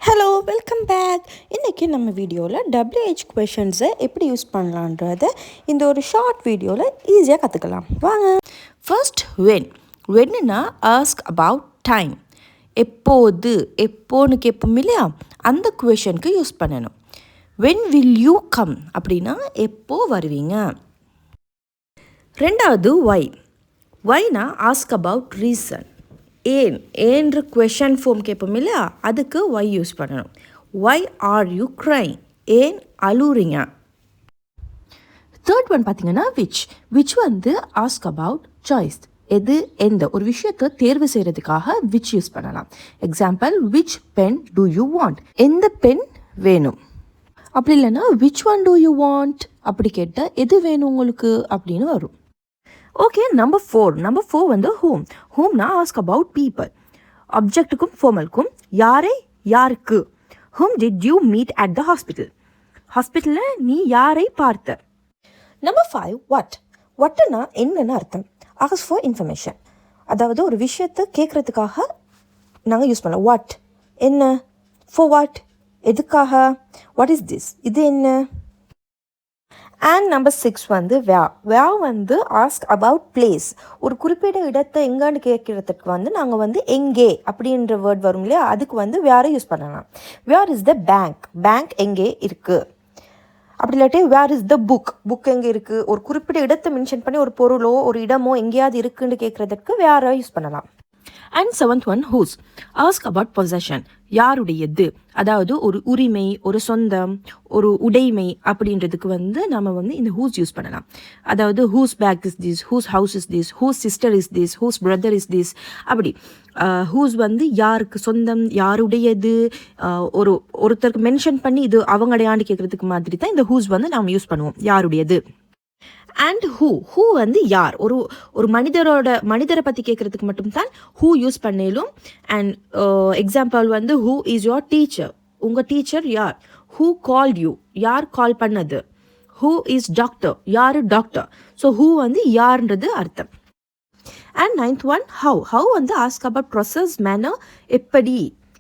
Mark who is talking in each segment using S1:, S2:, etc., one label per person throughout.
S1: Hello, welcome back. இன்றைக்கி நம்ம வீடியோவில் WH கொஷின்ஸை எப்படி யூஸ் பண்ணலான்றத இந்த ஒரு ஷார்ட் வீடியோவில் ஈஸியாக கற்றுக்கலாம். வாங்க. ஃபர்ஸ்ட் வென்னுனா ஆஸ்க் அபவுட் டைம். எப்போன்னு கேட்போம் இல்லையா, அந்த கொஷனுக்கு யூஸ் பண்ணணும். வென் வில் யூ கம் அப்படின்னா எப்போ வருவீங்க. ரெண்டாவது ஒய்னா ஆஸ்க் அபவுட் ரீசன். ஏன்ற கொஷன் ஃபார்ம் கேட்போம் இல்லையா, அதுக்கு ஒய் யூஸ் பண்ணணும். ஒய் ஆர் யூ க்ரைங், ஏன் அழுறீங்க. தேர்ட் ஒன் பார்த்தீங்கன்னா விச் வந்து ஆஸ்க் அபவுட் சாய்ஸ். எந்த ஒரு விஷயத்தை தேர்வு செய்கிறதுக்காக விச் யூஸ் பண்ணலாம். Example, which pen do you want, எந்த பென் வேணும். அப்படி இல்லைன்னா which one to you want அப்படி கேட்டால் எது வேணும் உங்களுக்கு அப்படின்னு வரும். ஓகே, நம்பர் ஃபோர் வந்து ஹூம்னா ஆஸ்க் அபவுட் பீப்புள். ஆப்ஜெக்ட்டுக்கும் ஃபார்மலுக்கும் யாருக்கு. ஹூம் did you meet at the ஹாஸ்பிட்டலில் நீ யாரை பார்த்த. நம்பர் 5 வாட்னா என்னன்னு அர்த்தம். ஆஸ்க் ஃபார் இன்ஃபர்மேஷன், அதாவது ஒரு விஷயத்தை கேட்குறதுக்காக நாங்கள் யூஸ் பண்ணலாம். வாட் என்ன, ஃபார் வாட் எதுக்காக, வாட் இஸ் திஸ் இது என்ன. அண்ட் நம்பர் 6 வந்து வேர் வந்து ஆஸ்க் அபவுட் பிளேஸ். ஒரு குறிப்பிட்ட இடத்தை எங்கன்னு கேட்குறதுக்கு வந்து நாங்கள் வந்து எங்கே அப்படின்ற வேர்ட் வரும் இல்லையா, அதுக்கு வந்து வேரை யூஸ் பண்ணலாம். வேர் இஸ் த பேங்க் எங்கே இருக்குது. அப்படி இல்லாட்டி வேர் இஸ் த புக் எங்கே இருக்குது. ஒரு குறிப்பிட்ட இடத்தை மென்ஷன் பண்ணி ஒரு பொருளோ ஒரு இடமோ எங்கேயாவது இருக்குன்னு கேட்குறதுக்கு வேரை யூஸ் பண்ணலாம். And 7th one whose. Ask about possession, யாருடையது, அதாவது ஒரு உரிமை, ஒரு சொந்தம், ஒரு உடைமை அப்படின்றதுக்கு வந்து நம்ம வந்து இந்த ஹூஸ் யூஸ் பண்ணலாம். அதாவது whose bag is this, whose house is this, whose sister is this, whose brother is this. அப்படி ஹூஸ் வந்து யாருக்கு சொந்தம், யாருடையது, ஒருத்தருக்கு மென்ஷன் பண்ணி இது அவங்கடையாண்டு கேட்குறதுக்கு மாதிரி தான் இந்த ஹூஸ் வந்து நாம் யூஸ் பண்ணுவோம், யாருடையது. அண்ட் ஹூ வந்து யார், ஒரு மனிதரை பற்றி கேட்குறதுக்கு மட்டும்தான் ஹூ யூஸ் பண்ணலும். அண்ட் எக்ஸாம்பிள் வந்து ஹூ இஸ் யோர் டீச்சர், உங்கள் டீச்சர் யார். ஹூ கால்ட் யூ, யார் கால் பண்ணது. ஹூ இஸ் டாக்டர், யார் டாக்டர். ஸோ ஹூ வந்து யார்ன்றது அர்த்தம். அண்ட் 9th ஒன் ஹவு வந்து ஆஸ்க் அபவுட் ப்ராசஸ், மேனர்,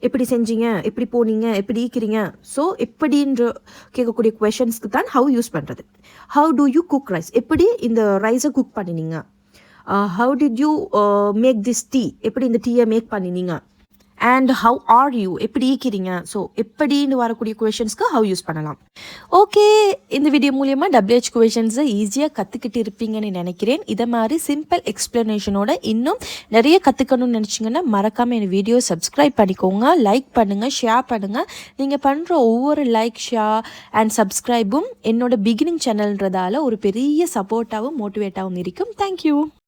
S1: எப்படி செஞ்சீங்க, எப்படி போனீங்க, எப்படி இருக்கிறீங்க. ஸோ எப்படின்ற கேட்கக்கூடிய கொஷன்ஸ்க்கு தான் ஹவு யூஸ் பண்ணுறது. How do you cook rice, எப்படி இந்த ரைஸை குக் பண்ணினீங்க. How did you make this tea, எப்படி இந்த டீயை மேக் பண்ணினீங்க. அண்ட் ஹவு ஆர் யூ, எப்படி இருக்கிறீங்க. ஸோ எப்படின்னு வரக்கூடிய கொஷன்ஸ்க்கு ஹவு யூஸ் பண்ணலாம். ஓகே, இந்த வீடியோ மூலியமாக WH கொஷன்ஸை ஈஸியாக கற்றுக்கிட்டு இருப்பீங்கன்னு நினைக்கிறேன். இதை மாதிரி சிம்பிள் எக்ஸ்ப்ளனேஷனோட இன்னும் நிறைய கற்றுக்கணும்னு நினச்சிங்கன்னா மறக்காமல் என் வீடியோ சப்ஸ்கிரைப் பண்ணிக்கோங்க, லைக் பண்ணுங்கள், ஷேர் பண்ணுங்கள். நீங்கள் பண்ணுற ஒவ்வொரு லைக், ஷேர் அண்ட் சப்ஸ்கிரைபும் என்னோட பிகினிங் சேனல்ன்றதால ஒரு பெரிய சப்போர்ட்டாகவும் மோட்டிவேட்டாகவும் இருக்கும். தேங்க்யூ.